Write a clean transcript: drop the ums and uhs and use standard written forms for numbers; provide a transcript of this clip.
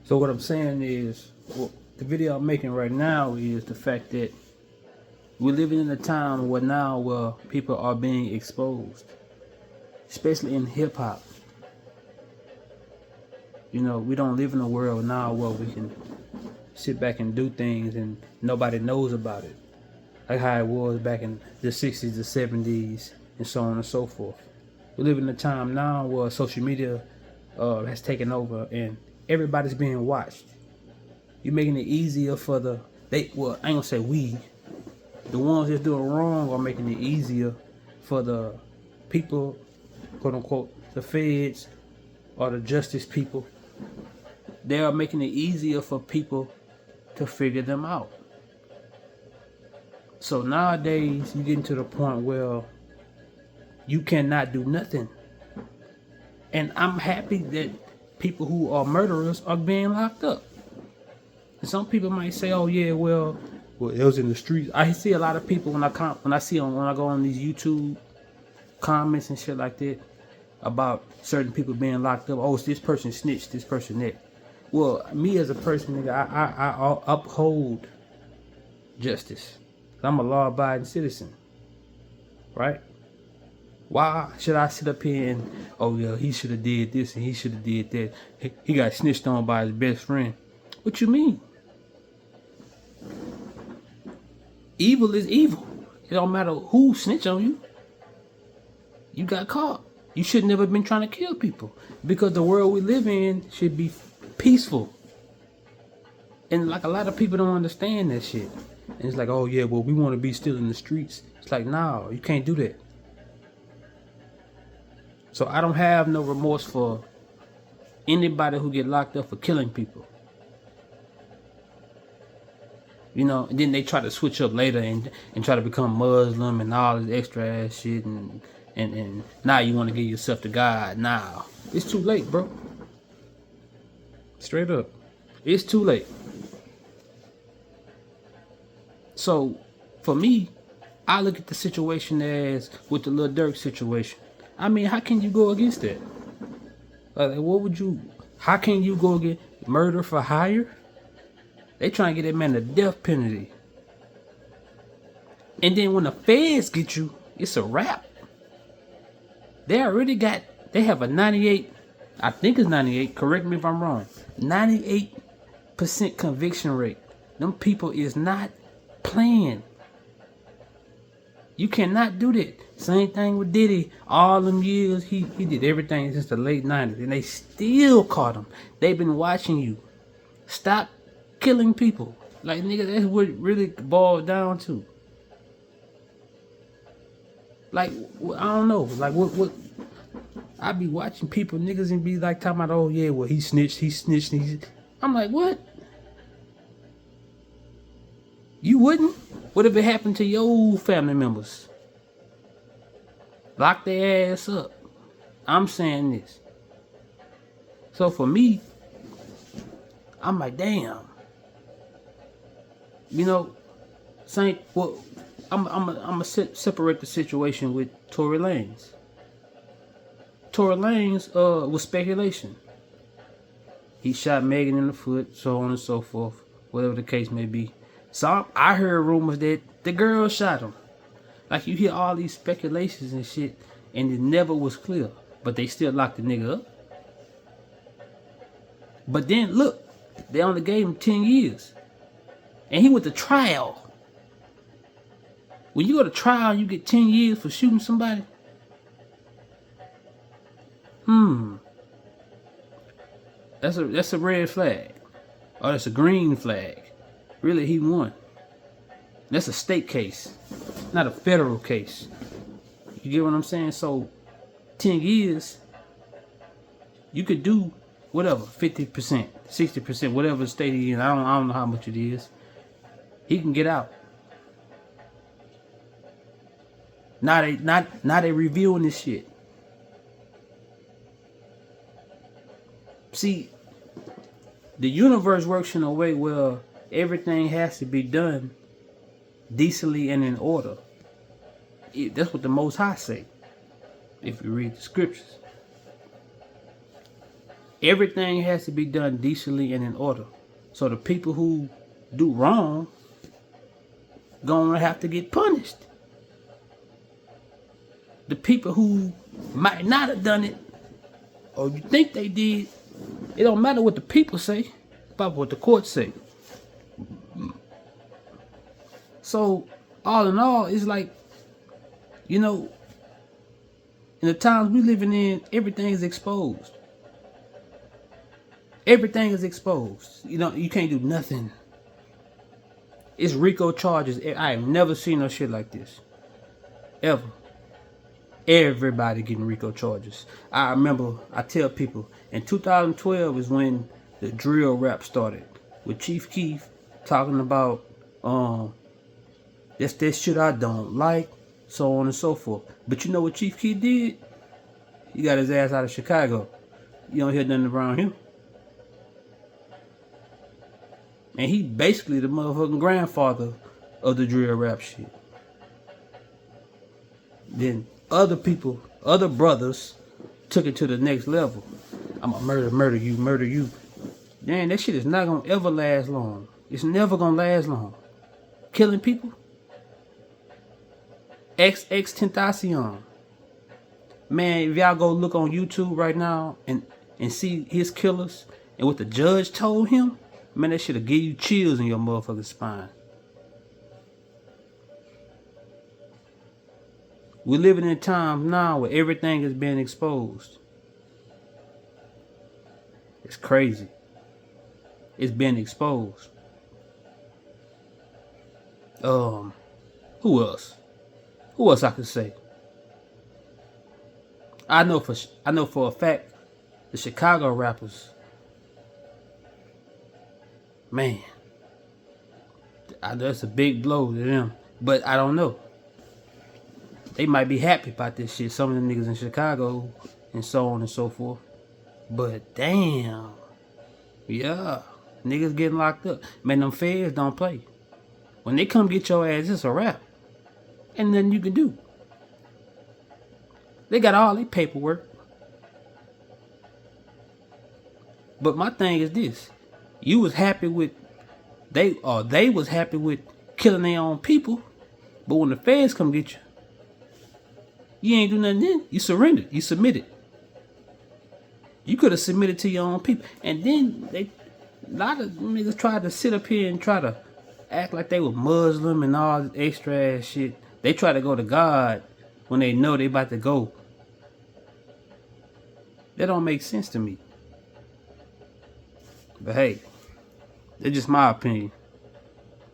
So what I'm saying is, well, the video I'm making right now is the fact that we're living in a time where people are being exposed, especially in hip hop. You know, we don't live in a world now where we can sit back and do things and nobody knows about it, like how it was back in the 60s, the 70s, and so on and so forth. We live in a time now where social media has taken over and everybody's being watched. You're making it easier for I ain't gonna say we, the ones that's doing wrong are making it easier for the people, quote unquote, the feds or the justice people. They are making it easier for people to figure them out. So nowadays, you're getting to the point where you cannot do nothing. And I'm happy that people who are murderers are being locked up. And some people might say, "Oh yeah, well, it was in the streets." I see a lot of people when I go on these YouTube comments and shit like that about certain people being locked up. Oh, it's this person snitched, this person that. Well, me as a person, nigga, I uphold justice. I'm a law-abiding citizen, right? Why should I sit up here and, oh yeah, he should have did this and he should have did that. He got snitched on by his best friend. What you mean? Evil is evil. It don't matter who snitch on you. You got caught. You should never been trying to kill people, because the world we live in should be peaceful. And like a lot of people don't understand that shit. And it's like, oh yeah, well, we want to be still in the streets. It's like, no, you can't do that. So I don't have no remorse for anybody who get locked up for killing people. You know, and then they try to switch up later and try to become Muslim and all this extra ass shit, and now you want to give yourself to God. Now it's too late, bro. Straight up, it's too late. So for me, I look at the situation as with the Lil Durk situation. I mean, how can you go against that? How can you go against murder for hire? They trying to get that man the death penalty. And then when the feds get you, it's a wrap. They have a 98, I think it's 98, correct me if I'm wrong, 98% conviction rate. Them people is not playing. You cannot do that. Same thing with Diddy. All them years, he did everything since the late 90s, and they still caught him. They've been watching you. Stop killing people. Like, nigga, that's what it really boiled down to. Like, I don't know. Like, what I be watching people, niggas, and be like talking about, oh yeah, well, he snitched. I'm like, what? You wouldn't? What if it happened to your family members? Lock their ass up. I'm saying this. So for me, I'm like, damn. You know, I'm gonna separate the situation with Tory Lanez. Tory Lanez was speculation. He shot Megan in the foot, so on and so forth, whatever the case may be. So I heard rumors that the girl shot him. Like, you hear all these speculations and shit, and it never was clear. But they still locked the nigga up. But then, look, they only gave him 10 years. And he went to trial. When you go to trial, you get 10 years for shooting somebody. That's a red flag. Or that's a green flag. Really, he won. That's a state case, not a federal case. You get what I'm saying? So, 10 years, you could do whatever, 50%, 60%, whatever state he in. I don't know how much it is. He can get out. Now they reviewing this shit. See, the universe works in a way where everything has to be done decently and in order. That's what the Most High say, if you read the scriptures. Everything has to be done decently and in order. So the people who do wrong gonna have to get punished. The people who might not have done it, or you think they did, it don't matter what the people say, about what the courts say. So all in all, it's like, you know, in the times we living in, everything is exposed. Everything is exposed. You know, you can't do nothing. It's RICO charges. I have never seen no shit like this. Ever. Everybody getting RICO charges. I remember, I tell people, in 2012 is when the drill rap started. With Chief Keef talking about, that's that shit I don't like, so on and so forth. But you know what Chief Keef did? He got his ass out of Chicago. You don't hear nothing around him. And he basically the motherfucking grandfather of the drill rap shit. Then other people, other brothers, took it to the next level. I'm gonna murder you. Man, that shit is not gonna ever last long. It's never gonna last long. Killing people. XXXTentacion. Man, if y'all go look on YouTube right now and see his killers and what the judge told him, man, that shit'll give you chills in your motherfucking spine. We're living in a time now where everything is being exposed. It's crazy. It's being exposed. Who else? Who else I could say? I know for a fact the Chicago rappers. Man, that's a big blow to them. But I don't know. They might be happy about this shit. Some of them niggas in Chicago and so on and so forth. But damn. Yeah. Niggas getting locked up. Man, them feds don't play. When they come get your ass, it's a wrap. Ain't nothing you can do. They got all their paperwork. But my thing is this. You was happy with they was happy with killing their own people, but when the feds come get you ain't do nothing then. You surrendered. You submitted. You could have submitted to your own people. And then a lot of niggas tried to sit up here and try to act like they were Muslim and all this extra ass shit. They try to go to God when they know they about to go. That don't make sense to me. But hey, that's just my opinion.